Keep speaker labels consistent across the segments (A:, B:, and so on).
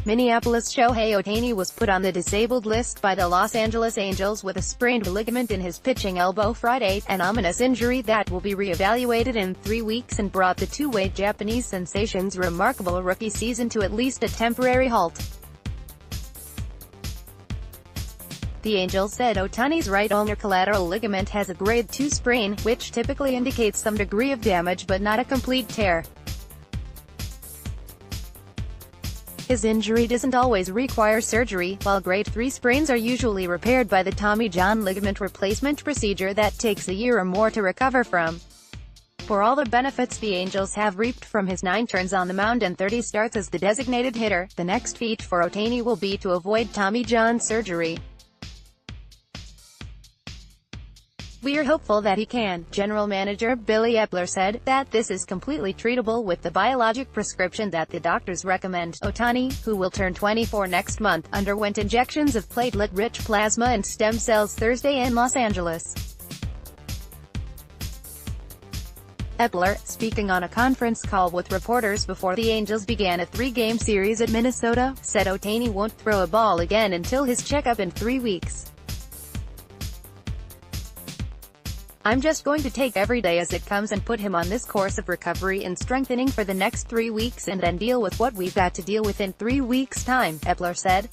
A: Minneapolis Shohei Ohtani was put on the disabled list by the Los Angeles Angels with a sprained ligament in his pitching elbow Friday, an ominous injury that will be re-evaluated in 3 weeks and brought the two-way Japanese sensation's remarkable rookie season to at least a temporary halt. The Angels said Ohtani's right ulnar collateral ligament has a grade 2 sprain, which typically indicates some degree of damage but not a complete tear. His injury doesn't always require surgery, while grade 3 sprains are usually repaired by the Tommy John ligament replacement procedure that takes a year or more to recover from. For all the benefits the Angels have reaped from his 9 turns on the mound and 30 starts as the designated hitter, the next feat for Ohtani will be to avoid Tommy John surgery. "We're hopeful that he can," General Manager Billy Eppler said, "that this is completely treatable with the biologic prescription that the doctors recommend." Ohtani, who will turn 24 next month, underwent injections of platelet-rich plasma and stem cells Thursday in Los Angeles. Eppler, speaking on a conference call with reporters before the Angels began a 3-game series at Minnesota, said Ohtani won't throw a ball again until his checkup in 3 weeks. "I'm just going to take every day as it comes and put him on this course of recovery and strengthening for the next 3 weeks and then deal with what we've got to deal with in 3 weeks' time," Eppler said.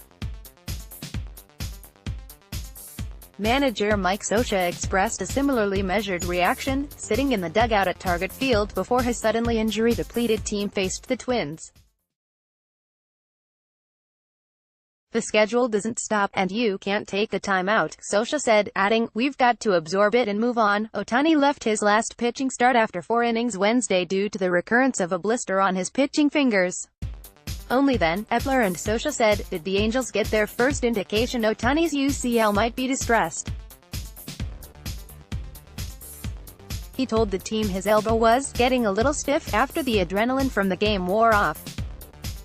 A: Manager Mike Scioscia expressed a similarly measured reaction, sitting in the dugout at Target Field before his suddenly injury-depleted team faced the Twins. "The schedule doesn't stop, and you can't take the time out," Scioscia said, adding, "We've got to absorb it and move on." Ohtani left his last pitching start after 4 innings Wednesday due to the recurrence of a blister on his pitching fingers. Only then, Eppler and Scioscia said, did the Angels get their first indication Ohtani's UCL might be distressed. He told the team his elbow was getting a little stiff after the adrenaline from the game wore off.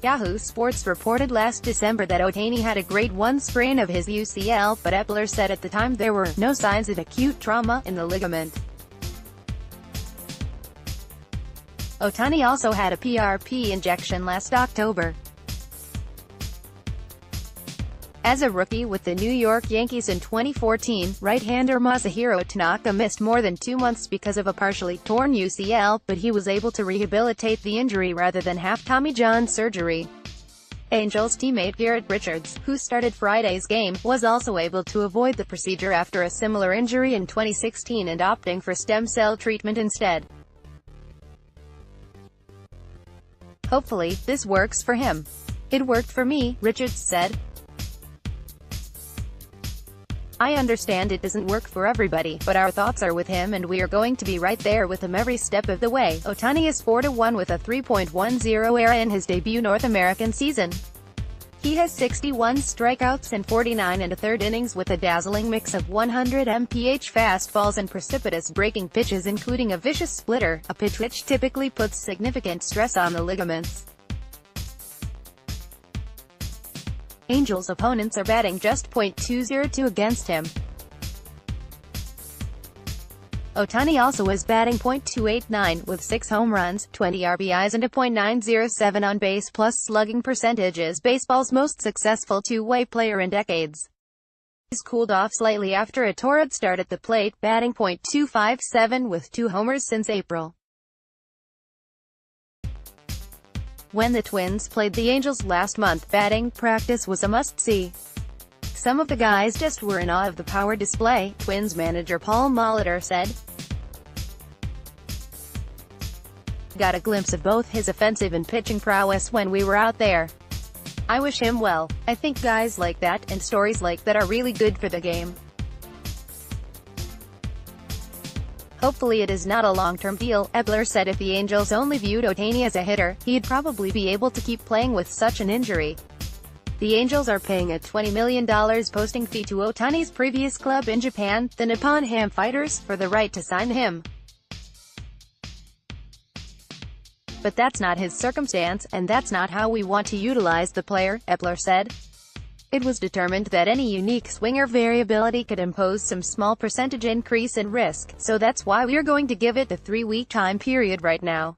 A: Yahoo Sports reported last December that Ohtani had a grade 1 sprain of his UCL, but Eppler said at the time there were no signs of acute trauma in the ligament. Ohtani also had a PRP injection last October. As a rookie with the New York Yankees in 2014, right-hander Masahiro Tanaka missed more than 2 months because of a partially torn UCL, but he was able to rehabilitate the injury rather than have Tommy John surgery. Angels teammate Garrett Richards, who started Friday's game, was also able to avoid the procedure after a similar injury in 2016 and opting for stem cell treatment instead. "Hopefully, this works for him. It worked for me," Richards said. "I understand it doesn't work for everybody, but our thoughts are with him and we are going to be right there with him every step of the way." Ohtani is 4-1 with a 3.10 ERA in his debut North American season. He has 61 strikeouts and 49 1/3 innings with a dazzling mix of 100 mph fastballs and precipitous breaking pitches including a vicious splitter, a pitch which typically puts significant stress on the ligaments. Angels opponents are batting just .202 against him. Ohtani also is batting .289, with 6 home runs, 20 RBIs and a .907 on-base plus slugging percentage as baseball's most successful two-way player in decades. He's cooled off slightly after a torrid start at the plate, batting .257 with 2 homers since April. When the Twins played the Angels last month, batting practice was a must-see. Some of the guys just were in awe of the power display, Twins manager Paul Molitor said. "Got a glimpse of both his offensive and pitching prowess when we were out there. I wish him well. I think guys like that, and stories like that are really good for the game. Hopefully it is not a long-term deal," Eppler said. If the Angels only viewed Ohtani as a hitter, he'd probably be able to keep playing with such an injury. The Angels are paying a $20 million posting fee to Ohtani's previous club in Japan, the Nippon Ham Fighters, for the right to sign him. "But that's not his circumstance, and that's not how we want to utilize the player," Eppler said. It was determined that any unique swinger variability could impose some small percentage increase in risk, so that's why we're going to give it a 3-week time period right now.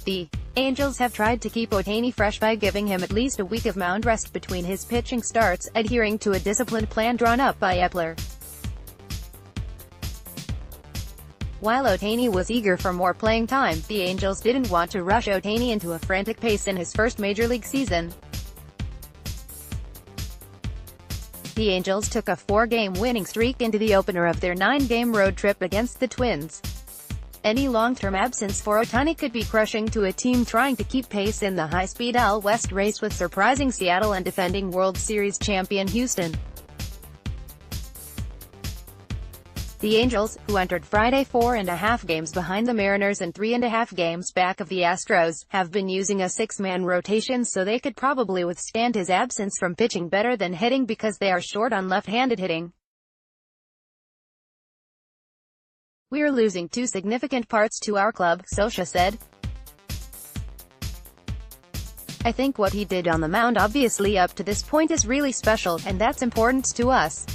A: The Angels have tried to keep Ohtani fresh by giving him at least a week of mound rest between his pitching starts, adhering to a disciplined plan drawn up by Epler. While Ohtani was eager for more playing time, the Angels didn't want to rush Ohtani into a frantic pace in his first major league season. The Angels took a 4-game winning streak into the opener of their 9-game road trip against the Twins. Any long-term absence for Ohtani could be crushing to a team trying to keep pace in the high-speed AL West race with surprising Seattle and defending World Series champion Houston. The Angels, who entered Friday 4.5 games behind the Mariners and 3.5 games back of the Astros, have been using a 6-man rotation so they could probably withstand his absence from pitching better than hitting because they are short on left-handed hitting. "We're losing 2 significant parts to our club," Socha said. "I think what he did on the mound obviously up to this point is really special, and that's important to us.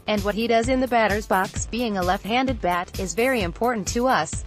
A: And what he does in the batter's box, being a left-handed bat, is very important to us.